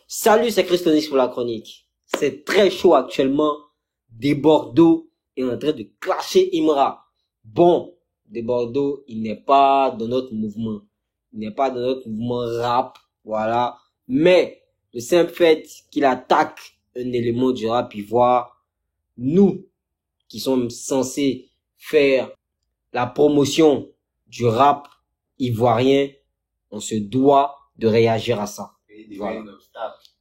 Salut, c'est Christonix pour la chronique. C'est très chaud actuellement. Des Bordeaux est en train de clasher Imra. Bon, Des Bordeaux, il n'est pas dans notre mouvement. Il n'est pas dans notre mouvement rap, voilà. Mais le simple fait qu'il attaque un élément du rap ivoire, nous, qui sommes censés faire la promotion du rap ivoirien, on se doit de réagir à ça. Voilà.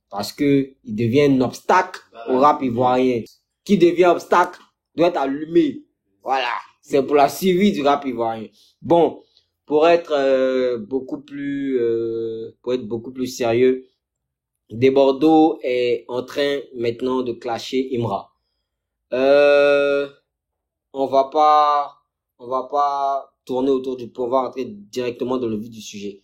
Parce que il devient un obstacle au rap ivoirien. Qui devient obstacle doit être allumé. Voilà. C'est pour la survie du rap ivoirien. Bon, pour être beaucoup plus sérieux, Des Bordeaux est en train maintenant de clasher Imra. On va pas tourner autour du pot, on va rentrer directement dans le vif du sujet.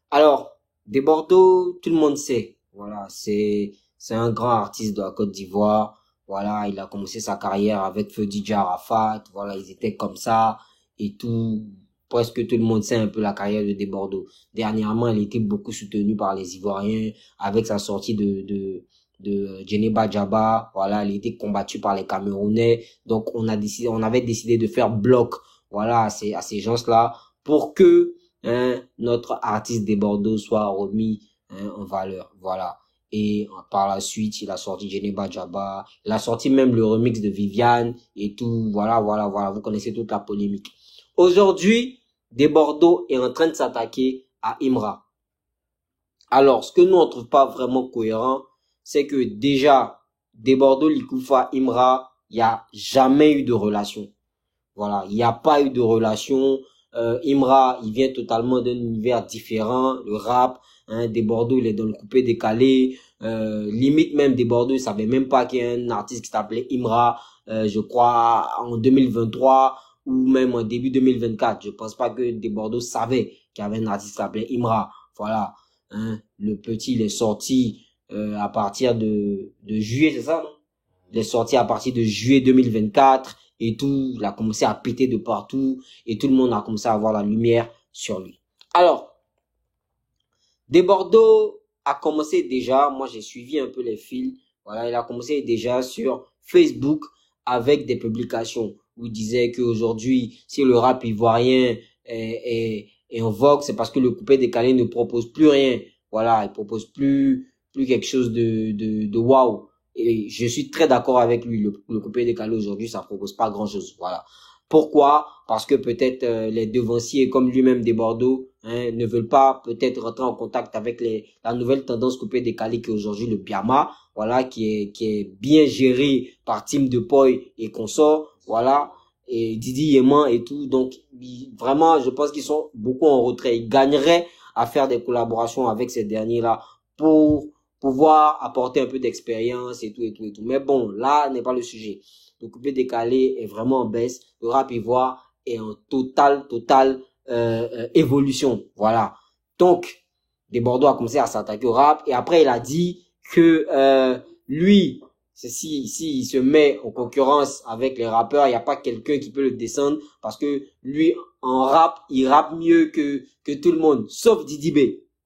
Alors, Des Bordeaux, tout le monde sait. Voilà, c'est un grand artiste de la Côte d'Ivoire. Voilà, il a commencé sa carrière avec Feu DJ Arafat. Voilà, ils étaient comme ça et tout. Presque tout le monde sait un peu la carrière de Des Bordeaux. Dernièrement, il était beaucoup soutenu par les Ivoiriens avec sa sortie de Djeneba Djaba. Voilà, il était combattu par les Camerounais. Donc, on avait décidé de faire bloc, voilà, à ces gens-là pour que notre artiste Des Bordeaux soit remis en valeur, voilà. Et par la suite, il a sorti Djeneba Djaba, il a sorti même le remix de Viviane et tout, voilà, vous connaissez toute la polémique. Aujourd'hui, Des Bordeaux est en train de s'attaquer à Imra. Alors, ce que nous on trouve pas vraiment cohérent, c'est que déjà, Des Bordeaux, Likoufa, Imra, il n'y a jamais eu de relation. Voilà, il n'y a pas eu de relation. Imra, il vient totalement d'un univers différent, le rap. Des Bordeaux, il est dans le coupé décalé. Limite même Des Bordeaux, il savait même pas qu'il y a un artiste qui s'appelait Imra. Je crois en 2023 ou même en début 2024. Je pense pas que Des Bordeaux savait qu'il y avait un artiste qui s'appelait Imra. Voilà. Le petit, il est sorti à partir de juillet, c'est ça, non? Il est sorti à partir de juillet 2024 et tout. Il a commencé à péter de partout et tout le monde a commencé à avoir la lumière sur lui. Alors, Des Bordeaux a commencé déjà, moi j'ai suivi un peu les fils, voilà, il a commencé déjà sur Facebook avec des publications où il disait qu'aujourd'hui, si le rap ivoirien est en vogue, c'est parce que le coupé décalé ne propose plus rien. Voilà, il propose plus quelque chose de waouh. Et je suis très d'accord avec lui. Le coupé décalé aujourd'hui, ça propose pas grand chose. Voilà. Pourquoi? Parce que peut-être les devanciers, comme lui-même Des Bordeaux, ne veulent pas peut-être rentrer en contact avec la nouvelle tendance coupé décalé qui est aujourd'hui le Biama, voilà, qui est bien géré par Tim Depoy et consorts, voilà, et Didi Yeman et tout. Donc vraiment, je pense qu'ils sont beaucoup en retrait. Ils gagneraient à faire des collaborations avec ces derniers-là pour pouvoir apporter un peu d'expérience et tout. Mais bon, là n'est pas le sujet. Le coupé décalé est vraiment en baisse. Le rap ivoire est en totale évolution. Voilà. Donc, Des Bordeaux a commencé à s'attaquer au rap. Et après, il a dit que lui, si il se met en concurrence avec les rappeurs, il n'y a pas quelqu'un qui peut le descendre. Parce que lui, en rap, il rappe mieux que tout le monde. Sauf Didi B.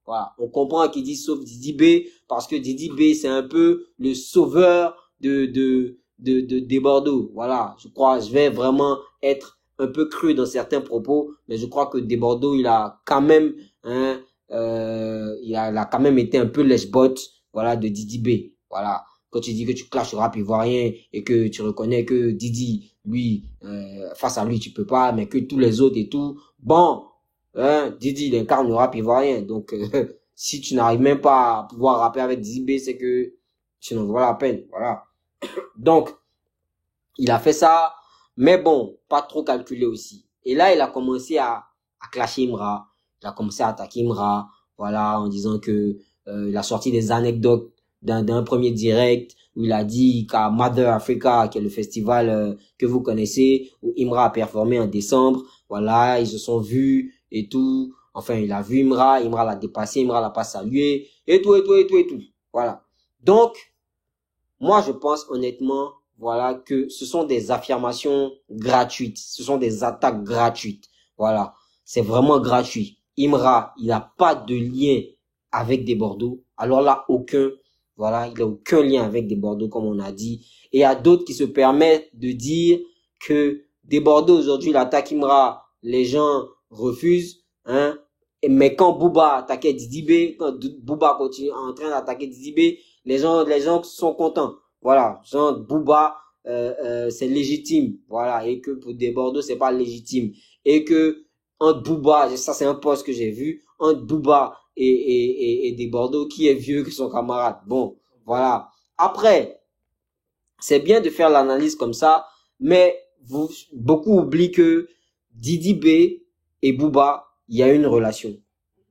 Voilà. On comprend qu'il dit sauf Didi B. Parce que Didi B, c'est un peu le sauveur Des Bordeaux. Voilà, je vais vraiment être un peu cru dans certains propos, mais je crois que Des Bordeaux, il a quand même il a quand même été un peu lèche-botte, voilà, de Didi B. Voilà, quand tu dis que tu clashes le rap ivoirien et que tu reconnais que Didi, lui, face à lui, tu peux pas, mais que tous les autres et tout, bon, Didi, il incarne le rap ivoirien, donc si tu n'arrives même pas à pouvoir rapper avec Didi B, c'est que tu n'en vaut la peine, voilà. Donc, il a fait ça, mais bon, pas trop calculé aussi. Et là, il a commencé à clasher Imra. Il a commencé à attaquer Imra, voilà, en disant que il a sorti des anecdotes d'un premier direct où il a dit qu'à Mother Africa, qui est le festival que vous connaissez, où Imra a performé en décembre, voilà, ils se sont vus et tout. Enfin, il a vu Imra l'a dépassé, Imra l'a pas salué, et tout. Voilà. Donc, moi, je pense honnêtement, voilà, que ce sont des affirmations gratuites. Ce sont des attaques gratuites. Voilà. C'est vraiment gratuit. Imra, il n'a pas de lien avec des Bordeaux. Alors là, aucun. Voilà, il n'a aucun lien avec des Bordeaux, comme on a dit. Et il y a d'autres qui se permettent de dire que des Bordeaux, aujourd'hui, l'attaque Imra, les gens refusent, hein. Mais quand Booba attaquait Didi B, quand Booba continue en train d'attaquer Didi B, les gens sont contents. Voilà, genre Booba, c'est légitime. Voilà, et que pour des Bordeaux, c'est pas légitime. Et que entre Booba, ça c'est un post que j'ai vu, entre Booba et des Bordeaux, qui est vieux que son camarade. Bon, voilà. Après, c'est bien de faire l'analyse comme ça, mais beaucoup oublient que Didi B et Booba, il y a une relation.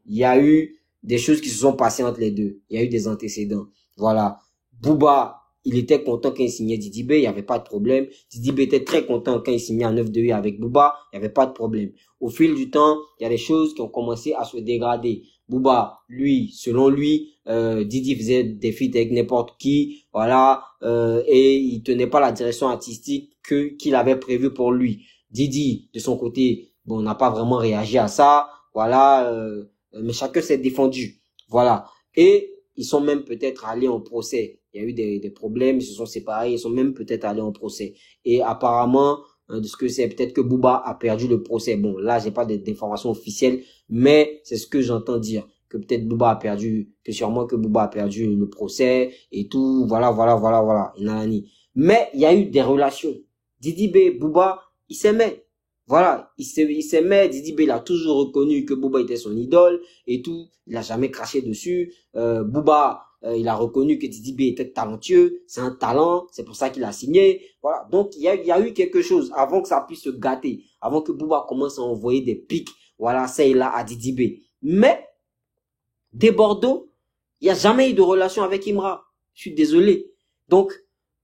Il y a eu des choses qui se sont passées entre les deux. Il y a eu des antécédents. Voilà. Booba, il était content quand il signait Didi B, il n'y avait pas de problème. Didi B était très content quand il signait en 9-2 avec Booba, il n'y avait pas de problème. Au fil du temps, il y a des choses qui ont commencé à se dégrader. Booba, lui, selon lui, Didi faisait des feats avec n'importe qui, voilà, et il tenait pas la direction artistique qu'il avait prévue pour lui. Didi, de son côté, bon, n'a pas vraiment réagi à ça, voilà, mais chacun s'est défendu, voilà. Et ils sont même peut-être allés en procès. Il y a eu des problèmes, ils se sont séparés, ils sont même peut-être allés en procès. Et apparemment, de ce que c'est, peut-être que Booba a perdu le procès. Bon, là, j'ai pas d'informations officielles, mais c'est ce que j'entends dire. Que peut-être Booba a perdu, que sûrement que Booba a perdu le procès et tout. Voilà. Mais il y a eu des relations. Didi B, Booba, ils s'aimaient. Voilà, il s'aimait. Didi B, il a toujours reconnu que Booba était son idole et tout. Il a jamais craché dessus. Booba, il a reconnu que Didi B était talentueux. C'est un talent. C'est pour ça qu'il a signé. Voilà. Donc, il y a eu quelque chose avant que ça puisse se gâter. Avant que Booba commence à envoyer des pics. Voilà, ça et là à Didi B. Mais, des Bordeaux, il n'y a jamais eu de relation avec Imra. Je suis désolé. Donc,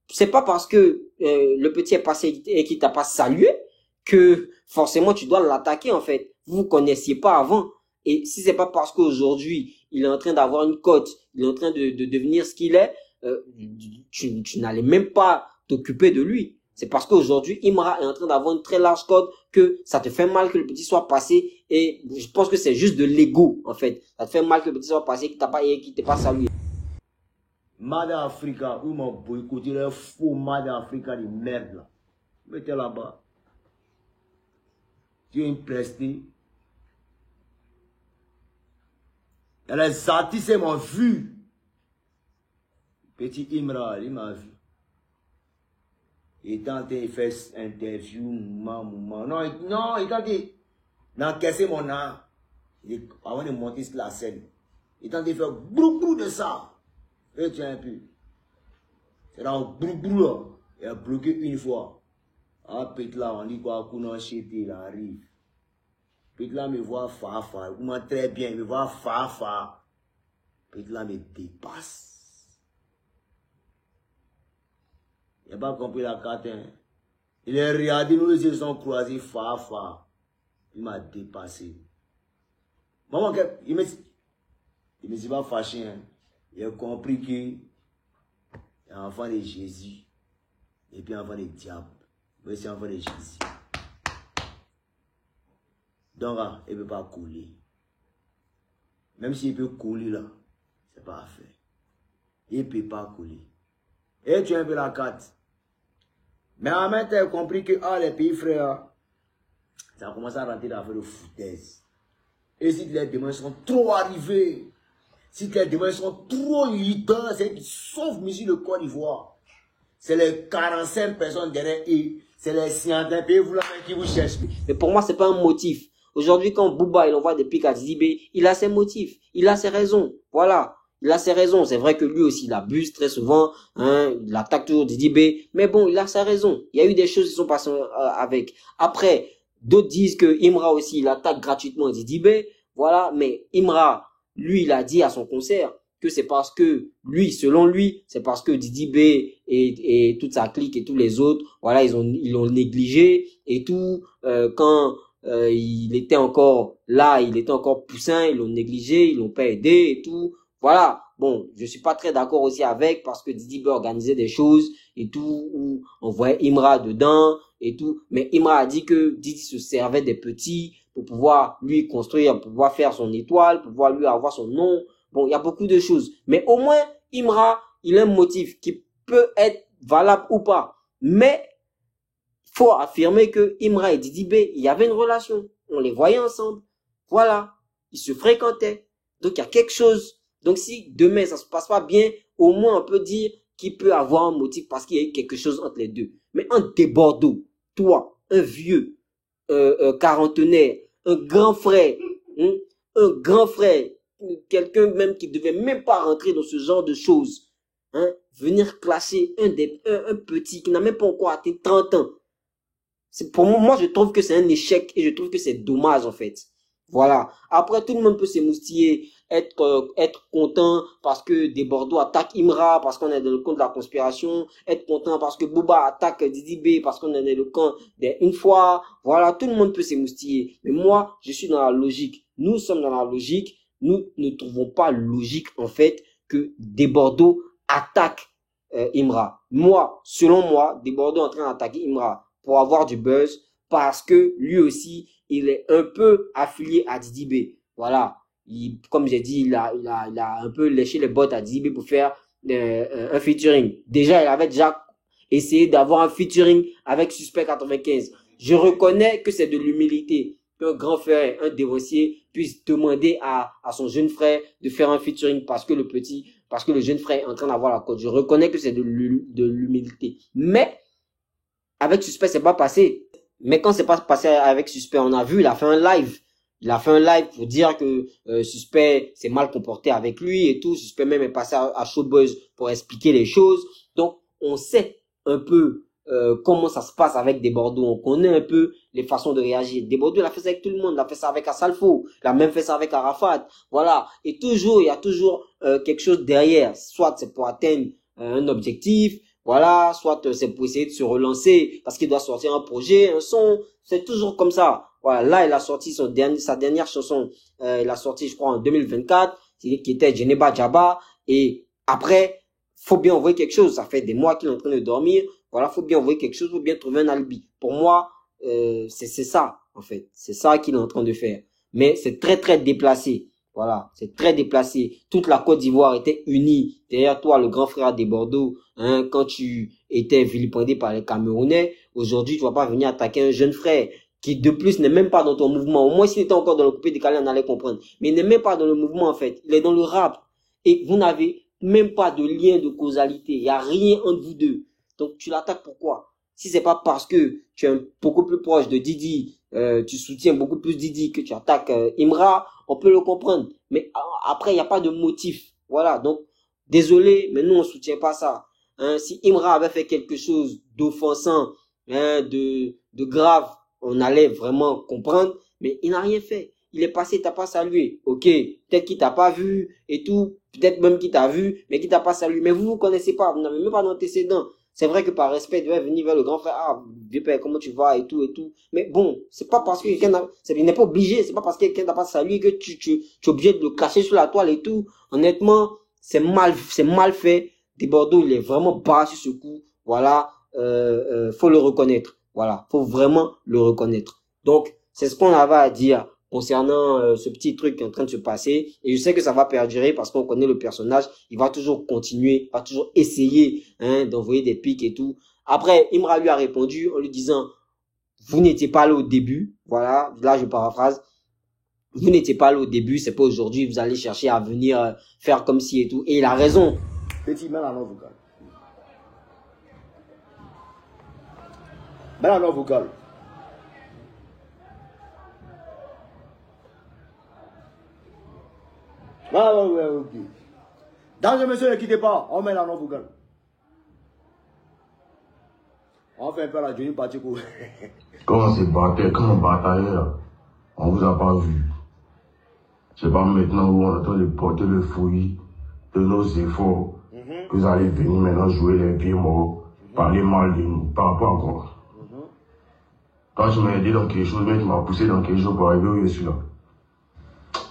c'est pas parce que le petit est passé et qu'il t'a pas salué que forcément tu dois l'attaquer en fait. Vous vous connaissiez pas avant. Et si c'est pas parce qu'aujourd'hui il est en train d'avoir une cote, il est en train de devenir ce qu'il est, tu n'allais même pas t'occuper de lui. C'est parce qu'aujourd'hui Imra est en train d'avoir une très large cote que ça te fait mal que le petit soit passé. Et je pense que c'est juste de l'ego en fait. Ça te fait mal que le petit soit passé, qu'il t'ait pas salué. Mad Africa, où m'ont boycotté les faux Mad Africa de merde là. Mettez là-bas. Tu es une prestée. Et les artistes m'ont vu. Petit Imra, il m'a vu. Il tentait de faire interview, moment. Non, il tentait d'encaisser mon âme. Avant de monter sur la scène. Il tentait de faire brou de ça. Et tiens un peu. C'est dans le brou là. Il a bloqué une fois. Ah, Petla, on dit quoi, Kounan Chété, il arrive. Petla me voit fa. Il m'a très bien, il me voit fa. Petla me dépasse. Il n'a pas compris la carte. Hein. Il est regardé, nous les yeux sont croisés, fa. Il m'a dépassé. Maman, il me dit pas fâché. Hein. Il a compris qu'il est enfant de Jésus. Et puis enfant de diable. Mais c'est enfant de Jésus. Donc, il ne peut pas couler. Même s'il peut couler là, c'est pas à faire. Il ne peut pas couler. Et tu as un peu la carte. Mais en même temps, tu as compris que les pays frères, ça a commencé à rentrer dans l'affaire de foutaise. Et si les démons sont trop arrivés, si les démons sont trop leaders, c'est qu'ils sauvent Monsieur le Côte d'Ivoire. C'est les 45 personnes derrière eux. C'est les scientifiques qui vous cherchent. Mais pour moi, c'est pas un motif. Aujourd'hui, quand Booba il envoie des pics à Didi B, il a ses motifs, il a ses raisons. Voilà, il a ses raisons. C'est vrai que lui aussi, il abuse très souvent, hein, il attaque toujours Didi B. Mais bon, il a sa raison. Il y a eu des choses qui sont passées avec. Après, d'autres disent que Imra aussi, il attaque gratuitement Didi B. Voilà, mais Imra, lui, il a dit à son concert que c'est parce que lui, selon lui, c'est parce que Didi B et toute sa clique et tous les autres, voilà, ils l'ont négligé et tout. Quand il était encore là, il était encore poussin, ils l'ont négligé, ils l'ont pas aidé et tout. Voilà. bon, je suis pas très d'accord aussi avec parce que Didi organisait des choses et tout, où on voyait Imra dedans et tout. Mais Imra a dit que Didi se servait des petits pour pouvoir lui construire, pour pouvoir faire son étoile, pour pouvoir lui avoir son nom. Bon, il y a beaucoup de choses. Mais au moins, Imra, il a un motif qui peut être valable ou pas. Mais, faut affirmer que Imra et Didi B, il y avait une relation. On les voyait ensemble. Voilà. Ils se fréquentaient. Donc, il y a quelque chose. Donc, si demain, ça se passe pas bien, au moins, on peut dire qu'il peut avoir un motif parce qu'il y a eu quelque chose entre les deux. Mais entre des Bordeaux, toi, un vieux, quarantenaire, un grand frère, quelqu'un même qui devait même pas rentrer dans ce genre de choses, venir clasher un petit qui n'a même pas encore atteint 30 ans. Pour moi, je trouve que c'est un échec et je trouve que c'est dommage, en fait. Voilà. Après, tout le monde peut s'émoustiller, être content parce que des Bordeaux attaquent Imra, parce qu'on est dans le camp de la conspiration, être content parce que Bouba attaque Didi B, parce qu'on est dans le camp une fois. Voilà, tout le monde peut s'émoustiller. Mais moi, je suis dans la logique. Nous sommes dans la logique. Nous ne trouvons pas logique, en fait, que des Bordeaux attaquent Imra. Moi, selon moi, des Bordeaux en train d'attaquer Imra pour avoir du buzz, parce que lui aussi, il est un peu affilié à Didi B. Voilà. Comme j'ai dit, il a un peu léché les bottes à Didi B pour faire un featuring. Déjà, il avait déjà essayé d'avoir un featuring avec Suspect 95. Je reconnais que c'est de l'humilité qu'un grand frère, un dévotier, puisse demander à son jeune frère de faire un featuring parce que le jeune frère est en train d'avoir la cote. Je reconnais que c'est de l'humilité. Mais, avec Suspect, c'est pas passé. Mais quand c'est pas passé avec Suspect, on a vu, il a fait un live. Il a fait un live pour dire que Suspect s'est mal comporté avec lui et tout. Suspect même est passé à Showbuzz pour expliquer les choses. Donc, on sait un peu comment ça se passe avec des Bordeaux. On connaît un peu les façons de réagir. Des Bordeaux, il a fait ça avec tout le monde. Il a fait ça avec Assalfo. Il a même fait ça avec Arafat. Voilà. Et toujours, il y a toujours quelque chose derrière. Soit c'est pour atteindre un objectif. Voilà, soit c'est pour essayer de se relancer parce qu'il doit sortir un projet, un son. C'est toujours comme ça. Voilà, là, il a sorti sa dernière chanson. Il a sorti, je crois, en 2024, qui était Djeneba Djaba. Et après, faut bien envoyer quelque chose. Ça fait des mois qu'il est en train de dormir. Voilà, faut bien envoyer quelque chose, faut bien trouver un alibi. Pour moi, c'est ça, en fait. C'est ça qu'il est en train de faire. Mais c'est très, très déplacé. Voilà, c'est très déplacé. Toute la Côte d'Ivoire était unie derrière toi, le grand frère des Bordeaux. Quand tu étais vilipendé par les Camerounais, aujourd'hui, tu vas pas venir attaquer un jeune frère qui, de plus, n'est même pas dans ton mouvement. Au moins, s'il était encore dans le coupé décalé, on allait comprendre. Mais il n'est même pas dans le mouvement, en fait. Il est dans le rap. Et vous n'avez même pas de lien de causalité. Il n'y a rien entre vous deux. Donc, tu l'attaques pourquoi? Si c'est pas parce que tu es beaucoup plus proche de Didi, tu soutiens beaucoup plus Didi que tu attaques Imra, on peut le comprendre. Mais après, il n'y a pas de motif. Voilà. Donc, désolé, mais nous, on soutient pas ça. Si Imra avait fait quelque chose d'offensant, de grave, on allait vraiment comprendre. Mais il n'a rien fait. Il est passé, il t'a pas salué. Ok, peut-être qu'il t'a pas vu et tout. Peut-être même qu'il t'a vu, mais qu'il t'a pas salué. Mais vous connaissez pas. Vous n'avez même pas d'antécédent. C'est vrai que par respect, il devait venir vers le grand frère. Ah, vieux père, comment tu vas et tout et tout. Mais bon, c'est pas parce que quelqu'un il n'est pas obligé. C'est pas parce que quelqu'un n'a pas salué que tu es obligé de le cacher sur la toile et tout. Honnêtement, c'est mal fait. Des Bordeaux, il est vraiment bas sur ce coup. Voilà, faut le reconnaître. Voilà, faut vraiment le reconnaître. Donc, c'est ce qu'on avait à dire concernant ce petit truc qui est en train de se passer. Et je sais que ça va perdurer parce qu'on connaît le personnage. Il va toujours continuer, va toujours essayer d'envoyer des pics et tout. Après, Imra lui a répondu en lui disant, vous n'étiez pas là au début. Voilà, là je paraphrase. Vous n'étiez pas là au début, c'est pas aujourd'hui, vous allez chercher à venir faire comme si et tout. Et il a raison. Petit, mets la note vocale. Mets la note vocale. Ah ouais, ok. Dans le monsieur, ne quittez pas, on met la note vocale. On fait un peu la Johnny Patico. Quand on se battait, quand on bataillait là, on vous a pas vu. C'est pas maintenant où on est en train de porter le fruit de nos efforts que vous allez venir maintenant jouer les vieux morts, parler mal de nous, par rapport à quoi. Quand tu m'as aidé dans quelque chose, mais tu m'as poussé dans quelque chose pour arriver où je suis là.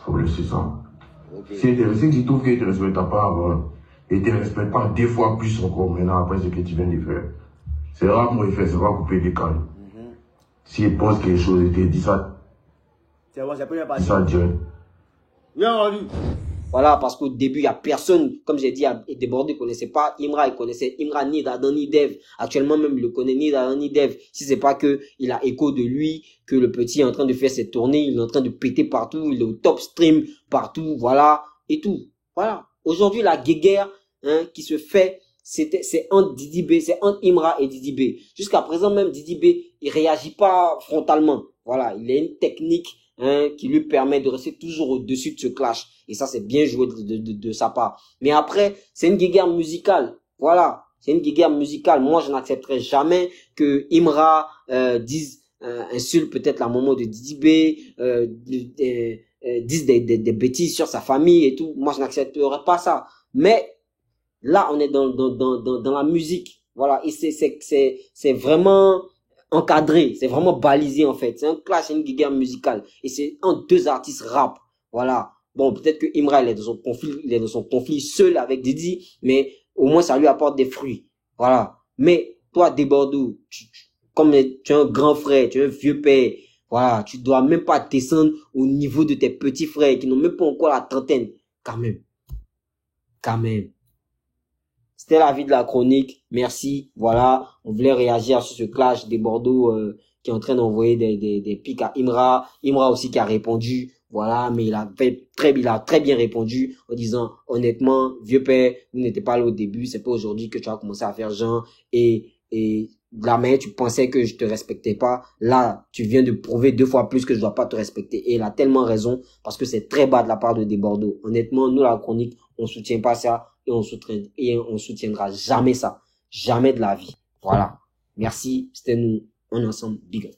Faut laisser ça. Si tu trouves qu'il ne te respecte pas avant, et te respecte pas 2 fois plus encore maintenant après ce que tu viens de faire, c'est rare qu'il fait, c'est pas couper des cannes. S'il pense quelque chose, il te dit ça. C'est bon, c'est pas Dis ça direct. Bien rendu. Voilà, parce qu'au début, il n'y a personne, comme j'ai dit, Débordé ne connaissait pas Imra, il connaissait Imra ni d'Adam ni d'Ève. Actuellement même, il le connaît ni d'Adam ni d'Ève. Si c'est pas que il a écho de lui, que le petit est en train de faire ses tournées, il est en train de péter partout, il est au top stream partout, voilà, et tout. Voilà. Aujourd'hui, la guéguerre, qui se fait, c'est entre Didi B, c'est entre Imra et Didi B. Jusqu'à présent, même Didi B, il réagit pas frontalement. Voilà. Il a une technique, qui lui permet de rester toujours au-dessus de ce clash. Et ça, c'est bien joué de sa part. Mais après, c'est une guéguerre musicale. Voilà. C'est une guéguerre musicale. Moi, je n'accepterai jamais que Imra insulte peut-être la maman de Didi B, dise des bêtises sur sa famille et tout. Moi, je n'accepterai pas ça. Mais là, on est dans la musique. Voilà. Et c'est vraiment encadré, c'est vraiment balisé en fait. C'est un clash, c'est une guerre musicale. Et c'est entre 2 artistes rap. Voilà. Bon, peut-être que Imra, il est dans son conflit seul avec Didi, mais au moins ça lui apporte des fruits. Voilà. Mais toi, Desbordeaux, comme tu es un grand frère, tu es un vieux père, voilà, tu dois même pas descendre au niveau de tes petits frères qui n'ont même pas encore la trentaine. Quand même. Quand même. C'était la vie de la chronique. Merci. Voilà. On voulait réagir sur ce clash des Bordeaux qui est en train d'envoyer des pics à Imra. Imra aussi qui a répondu. Voilà. Mais il a très bien répondu en disant honnêtement, vieux père, vous n'étiez pas là au début. C'est pas aujourd'hui que tu as commencé à faire genre. Et la manière tu pensais que je te respectais pas. Là, tu viens de prouver 2 fois plus que je dois pas te respecter. Et il a tellement raison parce que c'est très bas de la part de Desbordeaux. Honnêtement, nous, la chronique, on soutient pas ça. Et on soutiendra jamais ça. Jamais de la vie. Voilà. Merci. C'était nous. On est ensemble. Big up.